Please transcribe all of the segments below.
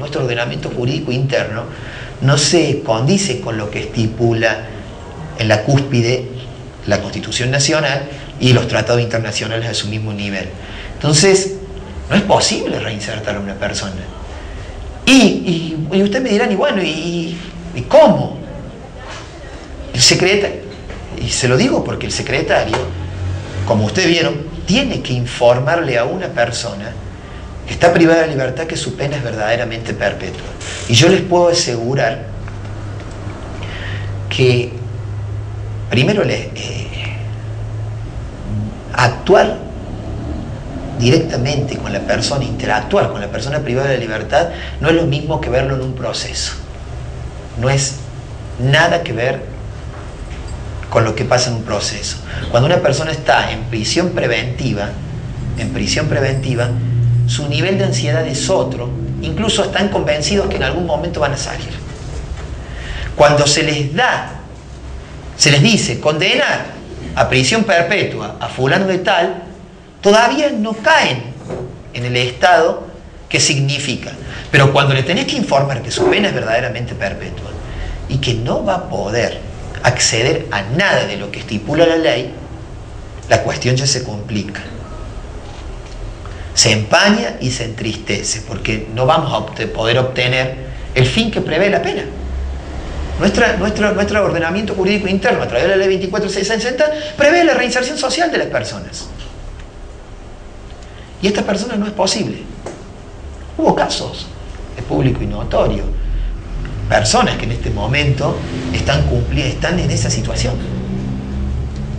nuestro ordenamiento jurídico interno no se condice con lo que estipula en la cúspide la Constitución Nacional y los tratados internacionales a su mismo nivel. Entonces, no es posible reinsertar a una persona. Y ustedes me dirán, y bueno, ¿y cómo? El secretario, y se lo digo porque el secretario, como ustedes vieron, tiene que informarle a una persona que está privada de libertad que su pena es verdaderamente perpetua. Y yo les puedo asegurar que, primero, actuar directamente con la persona, interactuar con la persona privada de la libertad, no es lo mismo que verlo en un proceso. No es nada que ver con lo que pasa en un proceso. Cuando una persona está en prisión preventiva, su nivel de ansiedad es otro, incluso están convencidos que en algún momento van a salir. Cuando se les dice condenar a prisión perpetua a fulano de tal, todavía no caen en el estado que significa. Pero cuando le tenés que informar que su pena es verdaderamente perpetua y que no va a poder acceder a nada de lo que estipula la ley, la cuestión ya se complica. Se empaña y se entristece, porque no vamos a poder obtener el fin que prevé la pena. Nuestro ordenamiento jurídico interno, a través de la ley 24660, prevé la reinserción social de las personas. Y esta persona no es posible. Hubo casos, es público y notorio, personas que en este momento están en esa situación,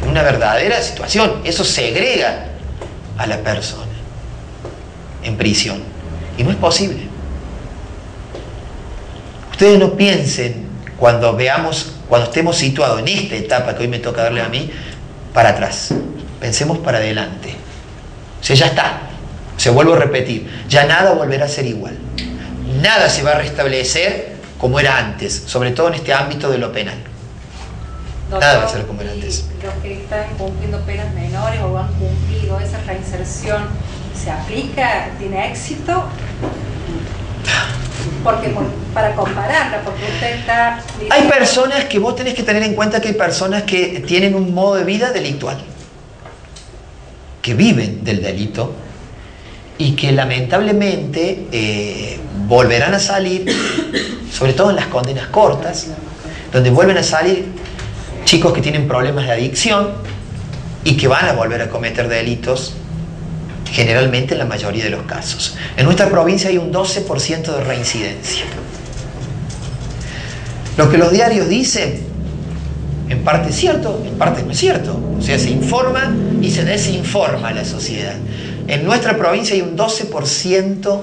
en una verdadera situación. Eso segrega a la persona en prisión, y no es posible. Ustedes no piensen cuando estemos situados en esta etapa que hoy me toca darle a mí, para atrás. Pensemos para adelante. O sea, ya está. Se vuelvo a repetir, ya nada volverá a ser igual. Nada se va a restablecer como era antes, sobre todo en este ámbito de lo penal. Doctor, nada va a ser como era antes. Los que están cumpliendo penas menores o han cumplido esa reinserción, ¿se aplica? ¿Tiene éxito? Porque para compararla, porque usted está diciendo... Hay personas que vos tenés que tener en cuenta que hay personas que tienen un modo de vida delictual, que viven del delito y que lamentablemente volverán a salir, sobre todo en las condenas cortas, donde vuelven a salir chicos que tienen problemas de adicción y que van a volver a cometer delitos, generalmente en la mayoría de los casos. En nuestra provincia hay un 12% de reincidencia. Lo que los diarios dicen, en parte es cierto, en parte no es cierto. O sea, se informa y se desinforma a la sociedad. En nuestra provincia hay un 12%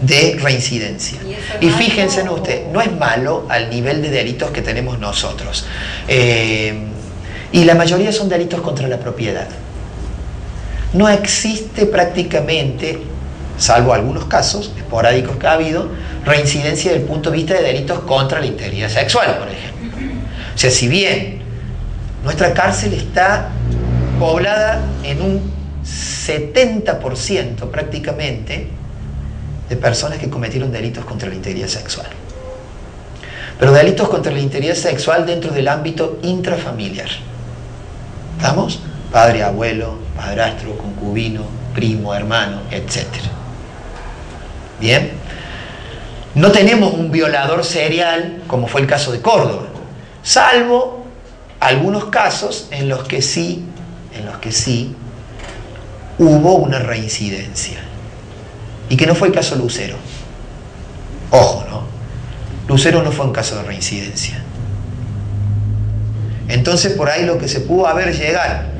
de reincidencia. Y fíjense en usted, no es malo al nivel de delitos que tenemos nosotros. Y la mayoría son delitos contra la propiedad. No existe prácticamente, salvo algunos casos esporádicos que ha habido, reincidencia desde el punto de vista de delitos contra la integridad sexual, por ejemplo. O sea, si bien nuestra cárcel está poblada en un 70% prácticamente de personas que cometieron delitos contra la integridad sexual. Pero delitos contra la integridad sexual dentro del ámbito intrafamiliar. ¿Estamos? Padre, abuelo, padrastro, concubino, primo, hermano, etc. ¿Bien? No tenemos un violador serial como fue el caso de Córdoba, salvo algunos casos en los que sí hubo una reincidencia. Y que no fue el caso Lucero. Ojo, ¿no? Lucero no fue un caso de reincidencia. Entonces, por ahí lo que se pudo haber llegado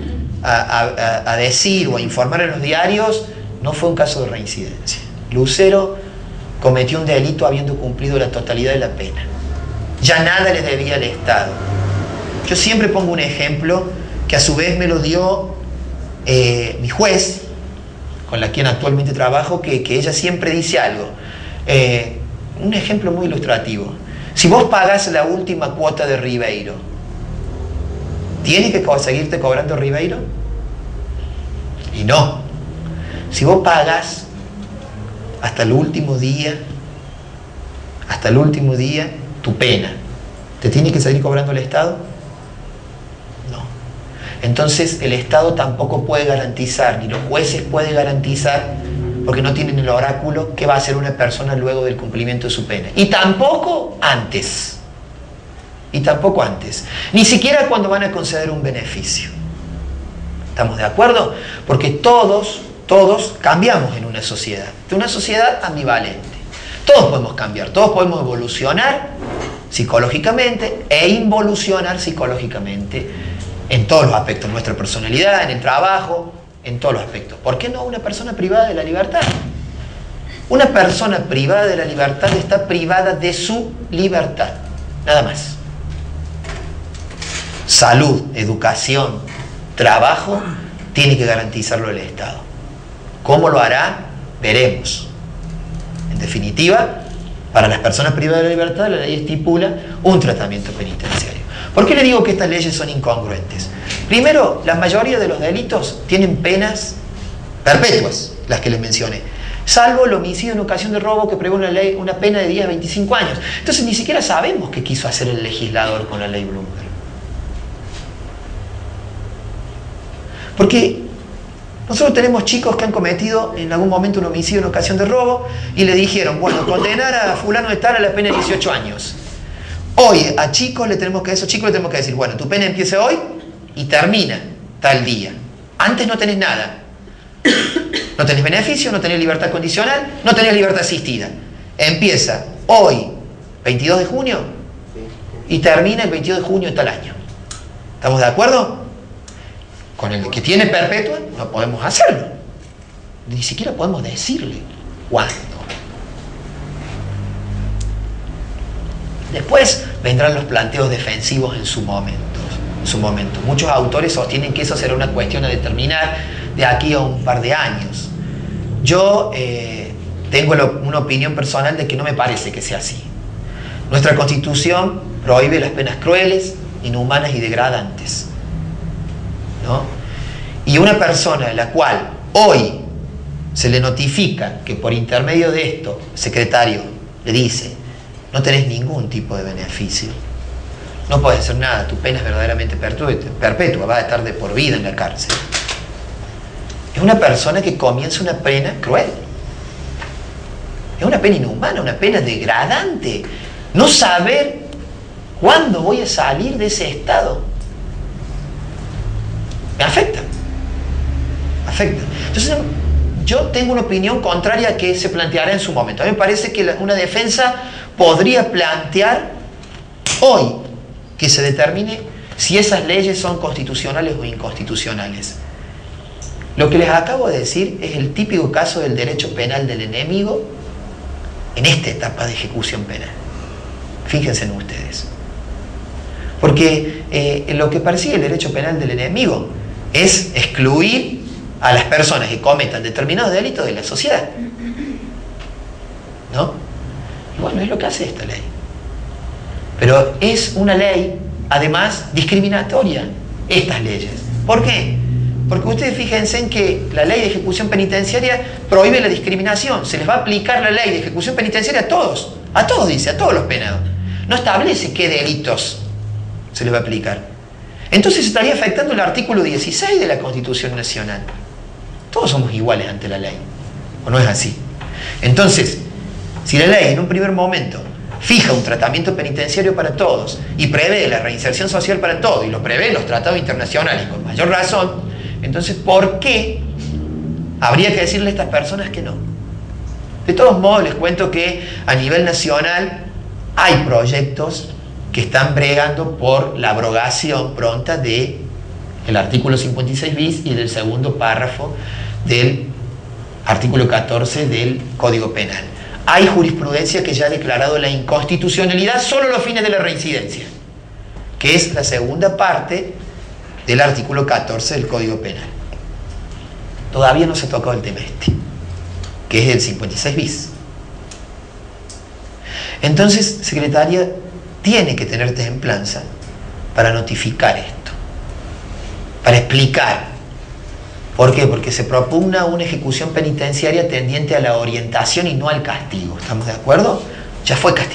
a decir o a informar en los diarios no fue un caso de reincidencia. Lucero cometió un delito habiendo cumplido la totalidad de la pena. Ya nada le debía al Estado. Yo siempre pongo un ejemplo que a su vez me lo dio mi juez, con la quien actualmente trabajo, que ella siempre dice algo. Un ejemplo muy ilustrativo. Si vos pagás la última cuota de Ribeiro, ¿tiene que seguirte cobrando Ribeiro? Y no. Si vos pagás hasta el último día, tu pena. ¿Te tiene que seguir cobrando el Estado? No. Entonces el Estado tampoco puede garantizar, ni los jueces pueden garantizar, porque no tienen el oráculo, qué va a hacer una persona luego del cumplimiento de su pena. Y tampoco antes. Ni siquiera cuando van a conceder un beneficio. ¿Estamos de acuerdo? Porque todos cambiamos en una sociedad. De una sociedad ambivalente. Todos podemos cambiar, todos podemos evolucionar psicológicamente e involucionar psicológicamente en todos los aspectos, en nuestra personalidad, en el trabajo, en todos los aspectos. ¿Por qué no una persona privada de la libertad? Una persona privada de la libertad está privada de su libertad, nada más. Salud, educación, trabajo, tiene que garantizarlo el Estado. ¿Cómo lo hará? Veremos. En definitiva, para las personas privadas de la libertad, la ley estipula un tratamiento penitenciario. ¿Por qué le digo que estas leyes son incongruentes? Primero, la mayoría de los delitos tienen penas perpetuas, las que les mencioné, salvo el homicidio en ocasión de robo, que prevé una pena de 10 a 25 años. Entonces ni siquiera sabemos qué quiso hacer el legislador con la ley Bloomberg. Porque nosotros tenemos chicos que han cometido en algún momento un homicidio en ocasión de robo y le dijeron, bueno, condenar a fulano de tal a la pena de 18 años. Hoy a chicos le tenemos que decir, bueno, tu pena empieza hoy y termina tal día. Antes no tenés nada. No tenés beneficio, no tenés libertad condicional, no tenés libertad asistida. Empieza hoy, 22 de junio, y termina el 22 de junio de tal año. ¿Estamos de acuerdo? Con el que tiene perpetua no podemos hacerlo. Ni siquiera podemos decirle cuándo. Después vendrán los planteos defensivos en su momento. Muchos autores sostienen que eso será una cuestión a determinar de aquí a un par de años. Yo tengo una opinión personal de que no me parece que sea así. Nuestra Constitución prohíbe las penas crueles, inhumanas y degradantes, ¿no? Y una persona a la cual hoy se le notifica que por intermedio de esto, el secretario le dice, no tenés ningún tipo de beneficio, no puedes hacer nada, tu pena es verdaderamente perpetua, vas a estar de por vida en la cárcel. Es una persona que comienza una pena cruel. Es una pena inhumana, una pena degradante. No saber cuándo voy a salir de ese estado. Me afecta. Entonces, yo tengo una opinión contraria a que se planteará en su momento. A mí me parece que una defensa podría plantear hoy que se determine si esas leyes son constitucionales o inconstitucionales. Lo que les acabo de decir es el típico caso del derecho penal del enemigo en esta etapa de ejecución penal. Fíjense en ustedes. Porque lo que persigue el derecho penal del enemigo es excluir a las personas que cometan determinados delitos de la sociedad. ¿No? Y bueno, es lo que hace esta ley. Pero es una ley, además, discriminatoria, estas leyes. ¿Por qué? Porque ustedes fíjense en que la ley de ejecución penitenciaria prohíbe la discriminación. Se les va a aplicar la ley de ejecución penitenciaria a todos. A todos, dice, a todos los penados. No establece qué delitos se les va a aplicar. Entonces estaría afectando el artículo 16 de la Constitución Nacional. Todos somos iguales ante la ley. ¿O no es así? Entonces, si la ley en un primer momento fija un tratamiento penitenciario para todos y prevé la reinserción social para todos, y lo prevé en los tratados internacionales con mayor razón, entonces, ¿por qué habría que decirle a estas personas que no? De todos modos, les cuento que a nivel nacional hay proyectos que están bregando por la abrogación pronta del artículo 56 bis y del segundo párrafo del artículo 14 del Código Penal. Hay jurisprudencia que ya ha declarado la inconstitucionalidad solo a los fines de la reincidencia, que es la segunda parte del artículo 14 del Código Penal. Todavía no se ha tocado el tema este, que es el 56 bis. Entonces, secretaria tiene que tener templanza para notificar esto, para explicar ¿Por qué? Porque se propugna una ejecución penitenciaria tendiente a la orientación y no al castigo. ¿Estamos de acuerdo? Ya fue castigado.